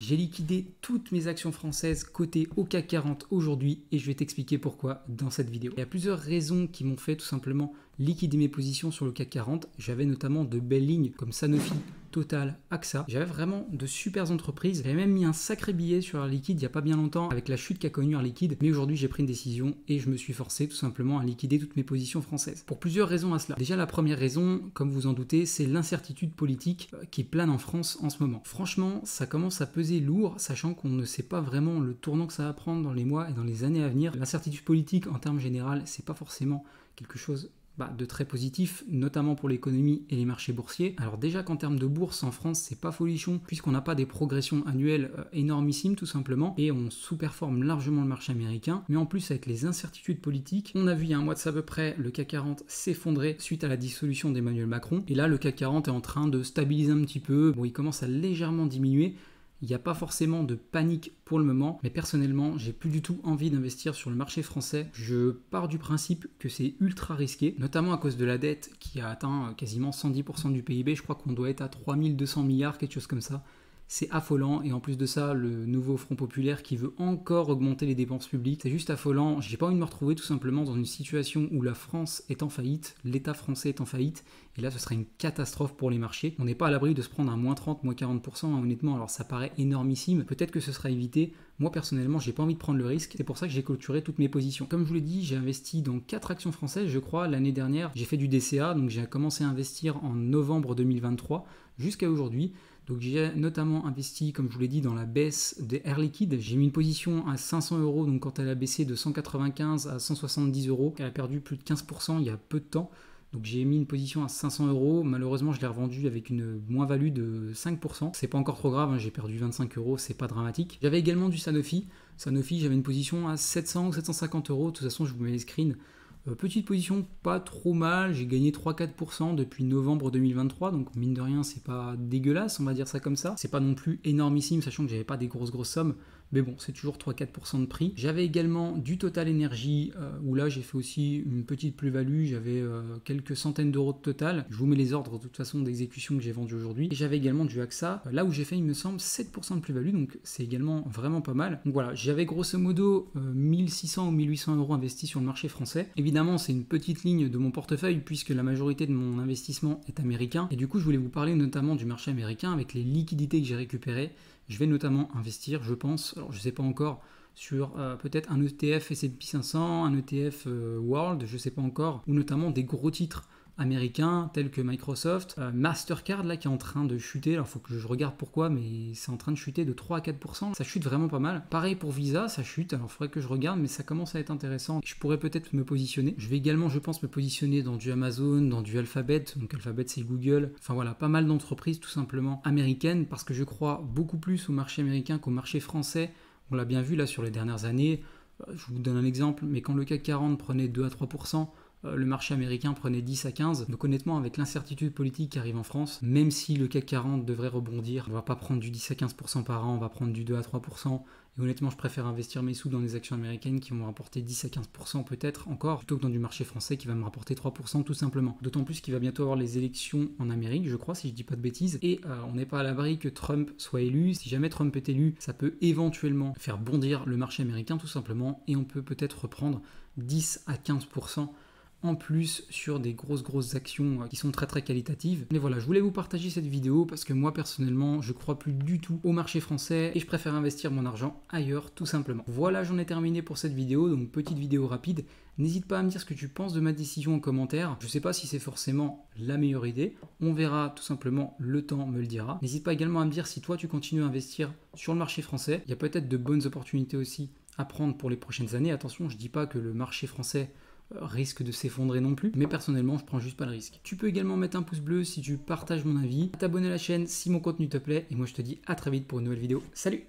J'ai liquidé toutes mes actions françaises cotées au CAC 40 aujourd'hui et je vais t'expliquer pourquoi dans cette vidéo. Il y a plusieurs raisons qui m'ont fait tout simplement liquider mes positions sur le CAC 40. J'avais notamment de belles lignes comme Sanofi, Total, AXA. J'avais vraiment de super entreprises. J'avais même mis un sacré billet sur Air Liquide il n'y a pas bien longtemps avec la chute qu'a connue Air Liquide. Mais aujourd'hui, j'ai pris une décision et je me suis forcé tout simplement à liquider toutes mes positions françaises. Pour plusieurs raisons à cela. Déjà, la première raison, comme vous en doutez, c'est l'incertitude politique qui plane en France en ce moment. Franchement, ça commence à peser lourd, sachant qu'on ne sait pas vraiment le tournant que ça va prendre dans les mois et dans les années à venir. L'incertitude politique, en termes généraux, c'est pas forcément quelque chose de très positif, notamment pour l'économie et les marchés boursiers. Alors déjà qu'en termes de bourse en France, c'est pas folichon, puisqu'on n'a pas des progressions annuelles énormissimes tout simplement, et on sous-performe largement le marché américain. Mais en plus, avec les incertitudes politiques, on a vu il y a un mois de ça à peu près, le CAC 40 s'effondrer suite à la dissolution d'Emmanuel Macron. Et là, le CAC 40 est en train de stabiliser un petit peu. Bon, il commence à légèrement diminuer. Il n'y a pas forcément de panique pour le moment, mais personnellement, j'ai plus du tout envie d'investir sur le marché français. Je pars du principe que c'est ultra risqué, notamment à cause de la dette qui a atteint quasiment 110% du PIB. Je crois qu'on doit être à 3200 milliards, quelque chose comme ça. C'est affolant, et en plus de ça, le nouveau Front Populaire qui veut encore augmenter les dépenses publiques, c'est juste affolant. J'ai pas envie de me retrouver tout simplement dans une situation où la France est en faillite, l'État français est en faillite, et là ce serait une catastrophe pour les marchés. On n'est pas à l'abri de se prendre un moins 30, moins 40%, honnêtement, alors ça paraît énormissime, peut-être que ce sera évité. Moi personnellement, j'ai pas envie de prendre le risque, c'est pour ça que j'ai clôturé toutes mes positions. Comme je vous l'ai dit, j'ai investi dans 4 actions françaises, je crois, l'année dernière. J'ai fait du DCA, donc j'ai commencé à investir en novembre 2023 jusqu'à aujourd'hui. Donc j'ai notamment investi, comme je vous l'ai dit, dans la baisse des Air Liquide. J'ai mis une position à 500 €, donc quand elle a baissé de 195 à 170 €, elle a perdu plus de 15% il y a peu de temps. Donc j'ai mis une position à 500 €, malheureusement je l'ai revendue avec une moins-value de 5%. C'est pas encore trop grave, j'ai perdu 25 €, c'est pas dramatique. J'avais également du Sanofi. Sanofi, j'avais une position à 700 ou 750 €, de toute façon je vous mets les screens. Petite position, pas trop mal, j'ai gagné 3-4% depuis novembre 2023, donc mine de rien c'est pas dégueulasse, on va dire ça comme ça. C'est pas non plus énormissime, sachant que j'avais pas des grosses sommes, mais bon, c'est toujours 3-4% de prix. J'avais également du Total Energy, où là j'ai fait aussi une petite plus-value, j'avais quelques centaines d'euros de total. Je vous mets les ordres de toute façon d'exécution que j'ai vendu aujourd'hui. Et j'avais également du AXA, là où j'ai fait, il me semble, 7% de plus-value, donc c'est également vraiment pas mal. Donc voilà, j'avais grosso modo 1600 ou 1800 € investis sur le marché français. Évidemment, c'est une petite ligne de mon portefeuille puisque la majorité de mon investissement est américain. Et du coup, je voulais vous parler notamment du marché américain avec les liquidités que j'ai récupérées. Je vais notamment investir, je pense, alors je ne sais pas encore, sur peut-être un ETF S&P 500, un ETF World, je ne sais pas encore, ou notamment des gros titres américains tels que Microsoft, Mastercard là qui est en train de chuter, alors il faut que je regarde pourquoi, mais c'est en train de chuter de 3 à 4%, ça chute vraiment pas mal. Pareil pour Visa, ça chute, alors il faudrait que je regarde, mais ça commence à être intéressant, je pourrais peut-être me positionner. Je vais également, je pense, me positionner dans du Amazon, dans du Alphabet, donc Alphabet c'est Google, enfin voilà, pas mal d'entreprises tout simplement américaines, parce que je crois beaucoup plus au marché américain qu'au marché français. On l'a bien vu là sur les dernières années, je vous donne un exemple, mais quand le CAC 40 prenait 2 à 3%, le marché américain prenait 10 à 15. Donc honnêtement, avec l'incertitude politique qui arrive en France, même si le CAC 40 devrait rebondir, on va pas prendre du 10 à 15% par an, on va prendre du 2 à 3%. Et honnêtement, je préfère investir mes sous dans des actions américaines qui vont me rapporter 10 à 15% peut-être encore, plutôt que dans du marché français qui va me rapporter 3% tout simplement. D'autant plus qu'il va bientôt avoir les élections en Amérique, je crois, si je dis pas de bêtises. Et on n'est pas à l'abri que Trump soit élu. Si jamais Trump est élu, ça peut éventuellement faire bondir le marché américain tout simplement. Et on peut peut-être reprendre 10 à 15% en plus sur des grosses actions qui sont très qualitatives. Mais voilà, je voulais vous partager cette vidéo parce que moi personnellement, je crois plus du tout au marché français et je préfère investir mon argent ailleurs tout simplement. Voilà, j'en ai terminé pour cette vidéo, donc petite vidéo rapide. N'hésite pas à me dire ce que tu penses de ma décision en commentaire. Je sais pas si c'est forcément la meilleure idée. On verra tout simplement, le temps me le dira. N'hésite pas également à me dire si toi tu continues à investir sur le marché français. Il y a peut-être de bonnes opportunités aussi à prendre pour les prochaines années. Attention, je dis pas que le marché français risque de s'effondrer non plus, mais personnellement je prends juste pas le risque. Tu peux également mettre un pouce bleu si tu partages mon avis, t'abonner à la chaîne si mon contenu te plaît, et moi je te dis à très vite pour une nouvelle vidéo. Salut!